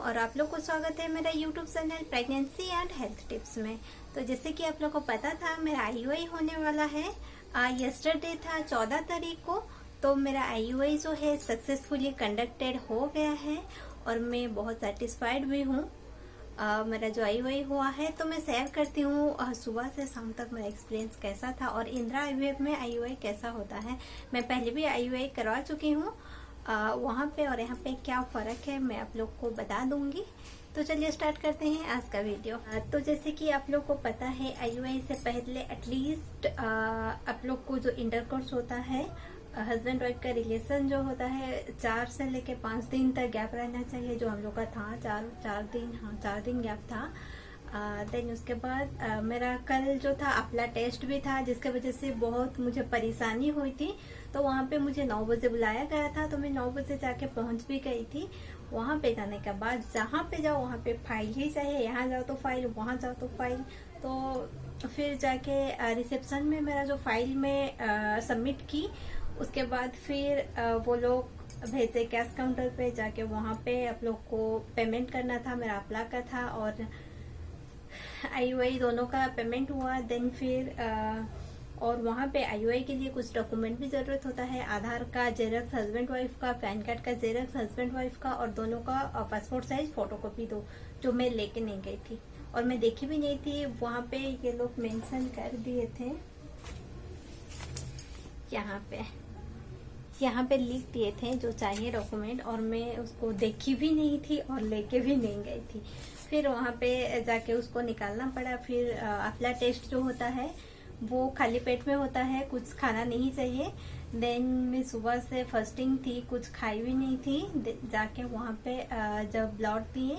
और आप लोग को स्वागत है मेरा YouTube channel pregnancy and health tips में। तो जैसे कि आप लोग को पता था मेरा आईयूआई होने वाला है। यस्टरडे था 14 तारीख को। तो मेरा आईयूआई जो है सक्सेसफुली कंडक्टेड हो गया है और मैं बहुत सेटिस्फाइड भी हूँ। मेरा जो आईयूआई हुआ है तो मैं शेयर करती हूँ सुबह से शाम तक मेरा एक्सपीरियंस कैसा था और इंदिरा आईवीएफ में आईयूआई कैसा होता है। मैं पहले भी आईयूआई करवा चुकी हूँ। वहाँ पे और यहाँ पे क्या फ़र्क है मैं आप लोग को बता दूंगी। तो चलिए स्टार्ट करते हैं आज का वीडियो। तो जैसे कि आप लोग को पता है आईयूआई से पहले एटलीस्ट आप लोग को जो इंटरकोर्स होता है, हस्बैंड वाइफ का रिलेशन जो होता है 4 से लेके 5 दिन तक गैप रहना चाहिए, जो हम लोग का था 4 दिन गैप था। देन उसके बाद मेरा कल जो था अपना टेस्ट भी था, जिसके वजह से बहुत मुझे परेशानी हुई थी। तो वहाँ पे मुझे 9 बजे बुलाया गया था, तो मैं 9 बजे जाके पहुँच भी गई थी। वहाँ पे जाने के बाद जहाँ पे जाओ वहाँ पे फाइल ही चाहिए, यहाँ जाओ तो फाइल, वहाँ जाओ तो फाइल। तो फिर जाके रिसेप्शन में मेरा जो फाइल में सबमिट की, उसके बाद फिर वो लोग भेजे कैश काउंटर पे। जाके वहाँ पे आप लोग को पेमेंट करना था, मेरा अपला का था और आईयूआई दोनों का पेमेंट हुआ। देन फिर और वहाँ पे आईयूआई के लिए कुछ डॉक्यूमेंट भी जरूरत होता है, आधार का जेरक्स हस्बैंड वाइफ का, पैन कार्ड का जेरक्स हस्बैंड वाइफ का और दोनों का पासपोर्ट साइज फोटोकॉपी दो, जो मैं लेके नहीं गई थी और मैं देखी भी नहीं थी। वहाँ पे ये लोग मेंशन कर दिए थे, यहाँ पे लिख दिए थे जो चाहिए डॉक्यूमेंट, और मैं उसको देखी भी नहीं थी और लेके भी नहीं गई थी। फिर वहाँ पे जाके उसको निकालना पड़ा। फिर अपना टेस्ट जो होता है वो खाली पेट में होता है, कुछ खाना नहीं चाहिए। देन मैं सुबह से फास्टिंग थी, कुछ खाई भी नहीं थी। जाके वहाँ पे जब ब्लड दिए,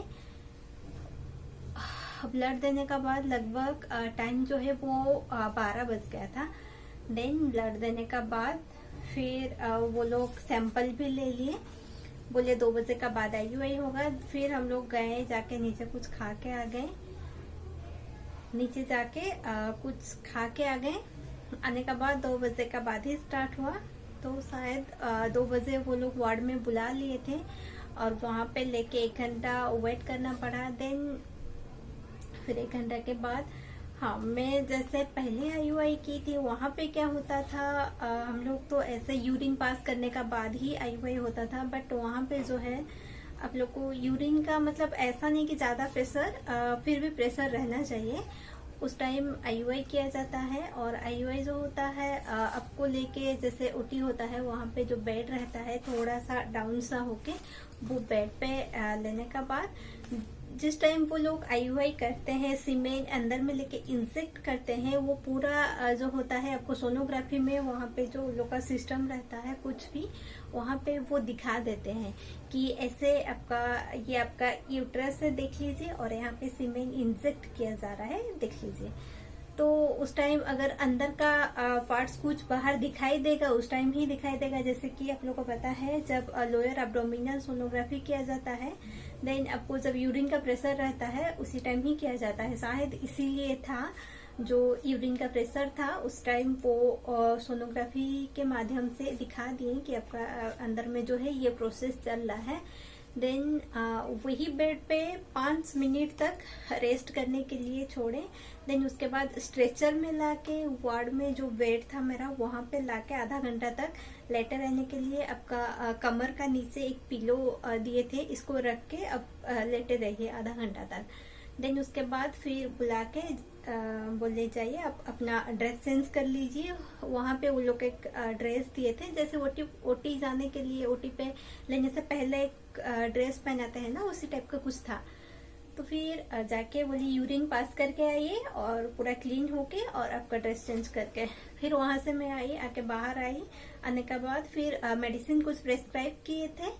ब्लड देने का बाद लगभग टाइम जो है वो 12 बज गया था। देन ब्लड देने का बाद फिर वो लोग सैंपल भी ले लिए, बोले 2 बजे का बाद आईयूआई होगा। फिर हम लोग गए, जाके नीचे कुछ खा के आ गए, नीचे जाके कुछ खा के आ गए। आने का बाद 2 बजे का बाद ही स्टार्ट हुआ। तो शायद 2 बजे वो लोग वार्ड में बुला लिए थे और वहाँ पे लेके 1 घंटा वेट करना पड़ा। देन फिर 1 घंटा के बाद मैं जैसे पहले आईयूआई की थी वहाँ पे क्या होता था, हम लोग तो ऐसे यूरिन पास करने का बाद ही आईयूआई होता था। बट वहाँ पे जो है आप लोग को यूरिन का मतलब ऐसा नहीं कि ज्यादा प्रेशर, फिर भी प्रेशर रहना चाहिए। उस टाइम आईयूआई किया जाता है। और आईयूआई जो होता है आपको लेके जैसे ओटी होता है, वहाँ पे जो बेड रहता है थोड़ा सा डाउन सा होके, वो बेड पे लेने का बाद जिस टाइम वो लोग आईयूआई करते हैं, सीमेन अंदर में लेके इंजेक्ट करते हैं, वो पूरा जो होता है आपको सोनोग्राफी में वहाँ पे जो लोग का सिस्टम रहता है कुछ भी, वहाँ पे वो दिखा देते हैं कि ऐसे ये आपका यूट्रस है, देख लीजिए, और यहाँ पे सीमेन इंजेक्ट किया जा रहा है, देख लीजिए। तो उस टाइम अगर अंदर का पार्ट्स कुछ बाहर दिखाई देगा, उस टाइम ही दिखाई देगा। जैसे कि आप लोग को पता है जब लोअर एब्डोमिनल सोनोग्राफी किया जाता है, देन आपको जब यूरिन का प्रेशर रहता है उसी टाइम ही किया जाता है। शायद इसीलिए था जो यूरिन का प्रेशर था उस टाइम वो सोनोग्राफी के माध्यम से दिखा दिए कि आपका अंदर में जो है ये प्रोसेस चल रहा है। देन वही बेड पे 5 मिनट तक रेस्ट करने के लिए छोड़े। देन उसके बाद स्ट्रेचर में लाके वार्ड में जो बेड था मेरा वहां पे लाके आधा घंटा तक लेटे रहने के लिए आपका कमर का नीचे एक पिलो दिए थे, इसको रख के अब लेटे रहिए आधा घंटा तक। देन उसके बाद फिर बुला के बोले जाइए आप अपना ड्रेस चेंज कर लीजिए। वहाँ पे वो लोग एक ड्रेस दिए थे, जैसे ओटी जाने के लिए ओटी पे लेने से पहले एक ड्रेस पहनाते हैं ना, उसी टाइप का कुछ था। तो फिर जाके बोली यूरिन पास करके आइए और पूरा क्लीन होके और आपका ड्रेस चेंज करके। फिर वहां से मैं आई, आके बाहर आई। आने के बाद फिर मेडिसिन कुछ प्रेस्क्राइब किए थे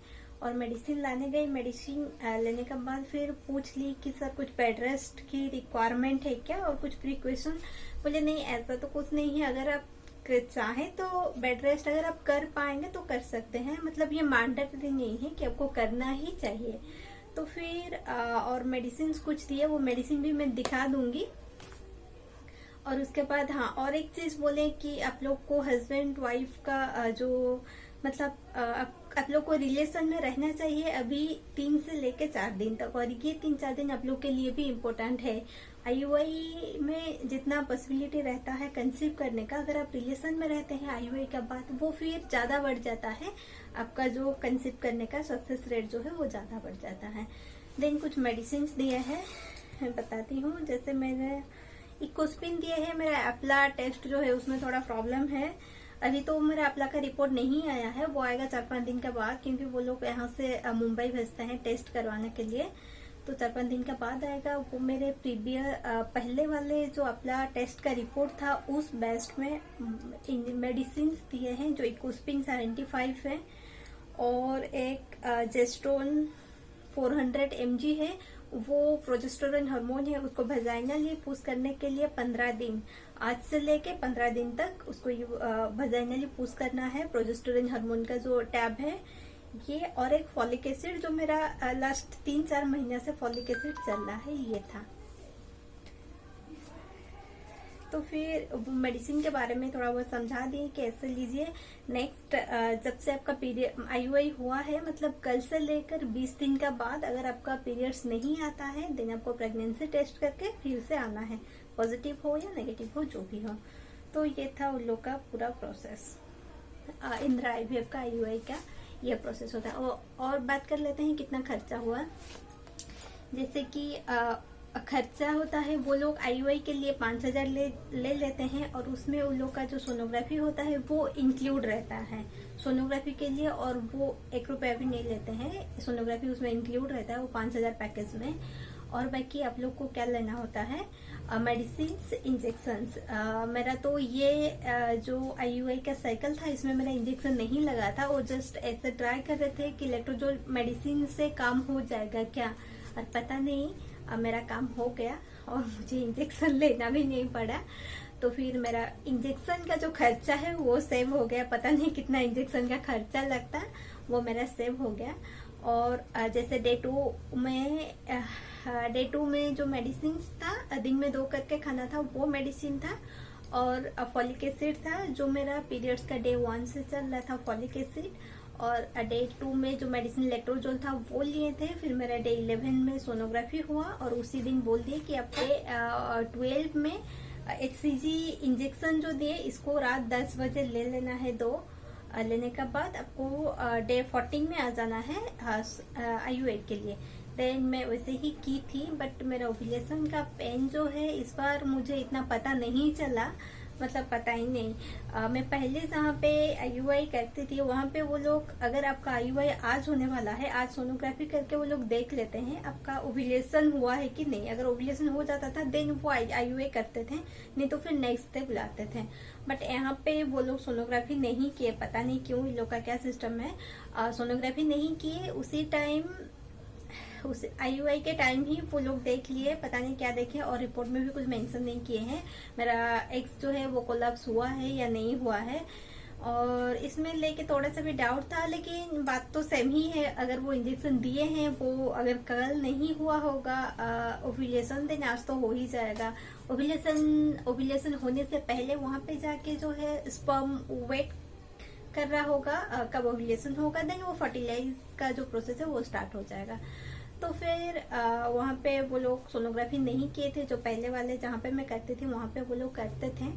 और मेडिसिन लाने गई। मेडिसिन लेने के बाद फिर पूछ ली कि सर कुछ बेड रेस्ट की रिक्वायरमेंट है क्या और कुछ प्रिकॉशन। बोले नहीं ऐसा तो कुछ नहीं है, अगर आप चाहें तो बेड रेस्ट अगर आप कर पाएंगे तो कर सकते हैं, मतलब ये मैंडेटरी नहीं है कि आपको करना ही चाहिए। तो फिर और मेडिसिन कुछ दिए, वो मेडिसिन भी मैं दिखा दूंगी। और उसके बाद और एक चीज बोले कि आप लोग को हस्बैंड वाइफ का जो मतलब आप लोग को रिलेशन में रहना चाहिए अभी 3 से लेके 4 दिन तक, और ये 3-4 दिन आप लोग के लिए भी इम्पोर्टेंट है। आईयूआई में जितना पॉसिबिलिटी रहता है कंसीव करने का, अगर आप रिलेशन में रहते हैं आईयूआई का बाद, वो फिर ज्यादा बढ़ जाता है। आपका जो कंसीव करने का सक्सेस रेट जो है वो ज्यादा बढ़ जाता है। देन कुछ मेडिसिन दिए हैं, मैं बताती हूँ। जैसे मैंने इकोस्पिन दिए है। मेरा एप्ला टेस्ट जो है उसमें थोड़ा प्रॉब्लम है। अभी तो मेरा एप्ला का रिपोर्ट नहीं आया है, वो आएगा 4-5 दिन के बाद, क्योंकि वो लोग यहाँ से मुंबई भेजते हैं टेस्ट करवाने के लिए। तो 4-5 दिन के बाद आएगा। वो मेरे पहले वाले जो अपना टेस्ट का रिपोर्ट था उस बेस्ट में मेडिसिन दिए हैं, जो इकोस्पिन 75 है और एक जेस्टोन 400 mg है। वो प्रोजेस्टेरोन हार्मोन है, उसको वजाइनली पुश करने के लिए 15 दिन, आज से लेके 15 दिन तक उसको वजाइनली पुश करना है। प्रोजेस्टेरोन हार्मोन का जो टैब है ये, और एक फॉलिक एसिड जो मेरा लास्ट 3-4 महीने से फॉलिक एसिड चल रहा है, ये था। तो फिर मेडिसिन के बारे में थोड़ा बहुत समझा दी कैसे लीजिए। नेक्स्ट, जब से आपका पीरियड आईयूआई हुआ है, मतलब कल से लेकर 20 दिन का बाद अगर आपका पीरियड्स नहीं आता है, देन आपको प्रेगनेंसी टेस्ट करके फिर से आना है, पॉजिटिव हो या नेगेटिव हो जो भी हो। तो ये था उन लोग का पूरा प्रोसेस। इंदिरा आईवीएफ का आईयूआई का ये प्रोसेस होता है। और बात कर लेते हैं कितना खर्चा हुआ। जैसे कि खर्चा होता है, वो लोग आईयूआई के लिए 5000 ले लेते हैं, और उसमें उन लोग का जो सोनोग्राफी होता है वो इंक्लूड रहता है सोनोग्राफी के लिए, और वो 1 रुपया भी नहीं लेते हैं। सोनोग्राफी उसमें इंक्लूड रहता है वो 5000 पैकेज में। और बाकी आप लोग को क्या लेना होता है, मेडिसिन, इंजेक्शंस। मेरा तो ये जो आईयूआई का साइकिल था इसमें मेरा इंजेक्शन नहीं लगा था, वो जस्ट ऐसे ट्राई कर रहे थे कि लेट्रोजोल मेडिसिन से काम हो जाएगा क्या, और पता नहीं मेरा काम हो गया और मुझे इंजेक्शन लेना भी नहीं पड़ा। तो फिर मेरा इंजेक्शन का जो खर्चा है वो सेव हो गया। पता नहीं कितना इंजेक्शन का खर्चा लगता, वो मेरा सेव हो गया। और जैसे डे टू में जो मेडिसिन था, दिन में 2 करके खाना था, वो मेडिसिन था। और फॉलिक एसिड था जो मेरा पीरियड्स का डे 1 से चल रहा था, फॉलिक एसिड। और डे 2 में जो मेडिसिन लेट्रोजोल था वो लिए थे। फिर मेरा डे 11 में सोनोग्राफी हुआ, और उसी दिन बोल दिए कि आपके 12 में HCG इंजेक्शन जो दिए इसको रात 10 बजे ले लेना है। 2 लेने के बाद आपको डे 14 में आ जाना है आईयूआई के लिए। देन मैं वैसे ही की थी, बट मेरा ओव्यूलेशन का पेन जो है इस बार मुझे इतना पता नहीं चला, मतलब पता ही नहीं। मैं पहले जहाँ पे आईयूआई करती थी वहाँ पे वो लोग, अगर आपका आईयूआई आज होने वाला है, आज सोनोग्राफी करके वो लोग देख लेते हैं आपका ओव्यूलेशन हुआ है कि नहीं। अगर ओव्यूलेशन हो जाता था देन वो आईयूआई करते थे, नहीं तो फिर नेक्स्ट डे बुलाते थे। बट यहाँ पे वो लोग सोनोग्राफी नहीं किए, पता नहीं क्यों, इन लोग का क्या सिस्टम है। सोनोग्राफी नहीं किए, उसी टाइम उस आईयूआई के टाइम ही वो लोग देख लिए, पता नहीं क्या देखे, और रिपोर्ट में भी कुछ मेंशन नहीं किए हैं मेरा एक्स जो है वो कोलैप्स हुआ है या नहीं हुआ है। और इसमें लेके थोड़ा सा भी डाउट था, लेकिन बात तो सेम ही है। अगर वो इंजेक्शन दिए हैं, वो अगर कल नहीं हुआ होगा ओव्यूलेशन, देन आज तो हो ही जाएगा। ओव्यूलेशन होने से पहले वहां पे जाके जो है स्पर्म वेट कर रहा होगा, कब ओव्यूलेशन होगा, देन वो फर्टिलाइज का जो प्रोसेस है वो स्टार्ट हो जाएगा। तो फिर वहाँ पे वो लोग सोनोग्राफी नहीं किए थे, जो पहले वाले जहाँ पे मैं करती थी वहाँ पे वो लोग करते थे।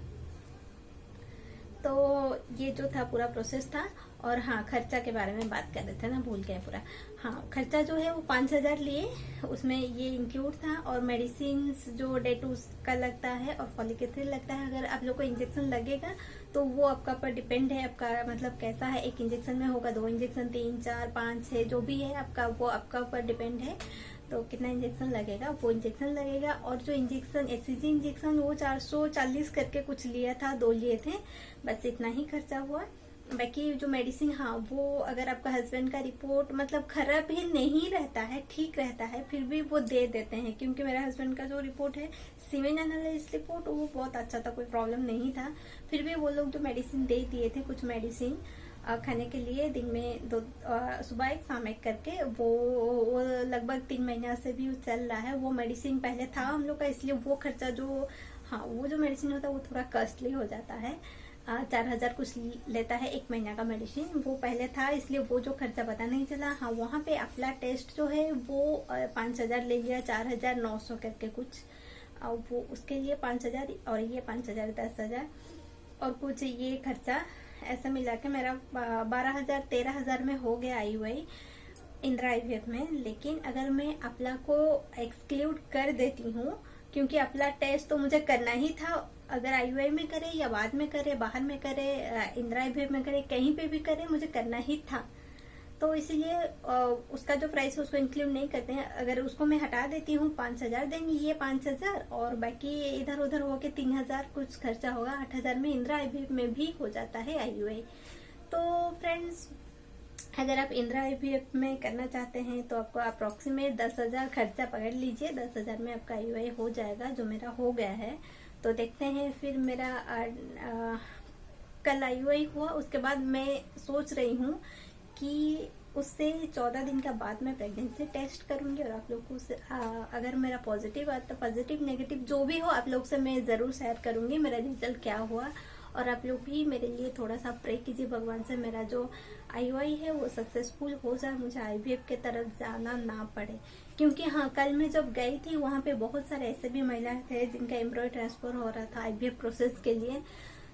तो ये जो था पूरा प्रोसेस था। और हाँ, खर्चा के बारे में बात कर रहे थे ना, भूल गए पूरा। हाँ, खर्चा जो है वो 5000 लिए, उसमें ये इंक्लूड था। और मेडिसिन जो डे 2 का लगता है और फॉलिक एसिड लगता है। अगर आप लोग को इंजेक्शन लगेगा तो वो आपका पर डिपेंड है, आपका मतलब कैसा है। एक इंजेक्शन में होगा, 2 इंजेक्शन, 3, 4, 5, 6 जो भी है आपका, वो आपका ऊपर डिपेंड है। तो कितना इंजेक्शन लगेगा वो इंजेक्शन लगेगा। और जो इंजेक्शन HCG इंजेक्शन वो 440 करके कुछ लिया था, 2 लिए थे, बस इतना ही खर्चा हुआ। बाकी जो मेडिसिन, हाँ, वो अगर आपका हस्बैंड का रिपोर्ट मतलब खराब ही नहीं रहता है, ठीक रहता है, फिर भी वो दे देते हैं। क्योंकि मेरा हस्बैंड का जो रिपोर्ट है, सीमेन एनालिसिस रिपोर्ट, वो बहुत अच्छा था, कोई प्रॉब्लम नहीं था। फिर भी वो लोग जो मेडिसिन दे दिए थे, कुछ मेडिसिन खाने के लिए, दिन में 2, सुबह 1 शाम 1 करके, वो लगभग 3 महीना से भी चल रहा है। वो मेडिसिन पहले था हम लोग का, इसलिए वो खर्चा जो, हाँ, वो जो मेडिसिन होता है वो थोड़ा कॉस्टली हो जाता है। 4,000 कुछ लेता है 1 महीना का मेडिसिन। वो पहले था इसलिए वो जो खर्चा पता नहीं चला। हाँ, वहाँ पे अपना टेस्ट जो है वो 5,000 ले लिया, 4,900 करके कुछ, वो उसके लिए 5,000 और ये 5,000 10,000 और कुछ ये खर्चा ऐसा मिला के मेरा 12,000 13,000 में हो गया IUI इंदिरा IVF में। लेकिन अगर मैं अपना को एक्सक्लूड कर देती हूँ, क्योंकि अपना टेस्ट तो मुझे करना ही था, अगर IUI में करे या बाद में करे, बाहर में करे, इंदिरा IVF में करे, कहीं पे भी करे, मुझे करना ही था। तो इसलिए उसका जो प्राइस है उसको इंक्लूड नहीं करते हैं। अगर उसको मैं हटा देती हूँ 5,000 देंगे, ये 5,000 और बाकी इधर उधर होके 3,000 कुछ खर्चा होगा, 8,000 में इंदिरा IVF में भी हो जाता है IUI। तो फ्रेंड्स, अगर आप इंदिरा IVF में करना चाहते हैं तो आपको अप्रोक्सीमेट 10,000 खर्चा पकड़ लीजिए, 10,000 में आपका IUI हो जाएगा, जो मेरा हो गया है। तो देखते हैं फिर मेरा कल IUI हुआ, उसके बाद मैं सोच रही हूँ कि उससे 14 दिन का बाद मैं प्रेगनेंसी टेस्ट करूंगी और आप लोग को अगर मेरा पॉजिटिव आता, पॉजिटिव नेगेटिव जो भी हो, आप लोग से मैं जरूर शेयर करूंगी मेरा रिजल्ट क्या हुआ। और आप लोग भी मेरे लिए थोड़ा सा प्रे कीजिए भगवान से, मेरा जो IUI है वो सक्सेसफुल हो जाए, मुझे IVF के तरफ जाना ना पड़े। क्योंकि हाँ, कल मैं जब गई थी वहाँ पे बहुत सारे ऐसे भी महिलाएं थे जिनका एम्ब्रॉय ट्रांसफर हो रहा था IVF प्रोसेस के लिए।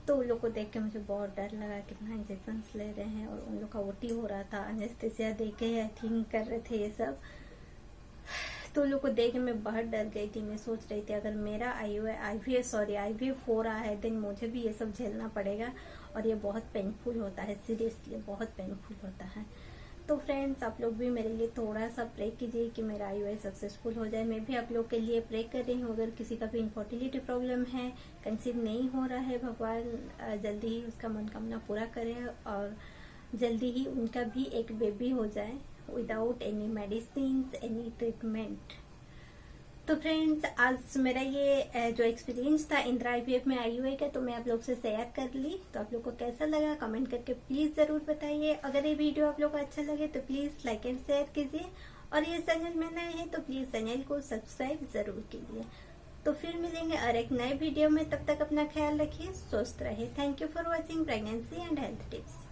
तो उन लोग को देख के मुझे बहुत डर लगा, कितना इंजेक्शन ले रहे हैं, और उन लोग का OT हो रहा था, एनेस्थेसिया दे के आई थिंक कर रहे थे ये सब। तो उन लोग को देख के मैं बहुत डर गई थी। मैं सोच रही थी अगर मेरा IVF हो रहा है देन मुझे भी ये सब झेलना पड़ेगा, और ये बहुत पेनफुल होता है, सीरियसली बहुत पेनफुल होता है। तो फ्रेंड्स, आप लोग भी मेरे लिए थोड़ा सा प्रे कीजिए कि मेरा IUI सक्सेसफुल हो जाए। मैं भी आप लोग के लिए प्रे कर रही हूँ। अगर किसी का भी इनफर्टिलिटी प्रॉब्लम है, कंसीव नहीं हो रहा है, भगवान जल्दी ही उसका मनोकामना पूरा करे और जल्दी ही उनका भी एक बेबी हो जाए without any medicine, any treatment. तो फ्रेंड्स, आज मेरा ये जो एक्सपीरियंस था इंदिरा IVF में IUI का, तो मैं आप लोग से शेयर कर ली। तो आप लोग को कैसा लगा कमेंट करके प्लीज जरूर बताइए। अगर ये वीडियो आप लोग को अच्छा लगे तो प्लीज लाइक एंड शेयर कीजिए, और ये चैनल में नए हैं तो प्लीज चैनल को सब्सक्राइब जरूर कीजिए। तो फिर मिलेंगे और एक नए वीडियो में, तब तक अपना ख्याल रखिए, स्वस्थ रहिए। Thank you for watching pregnancy and health tips.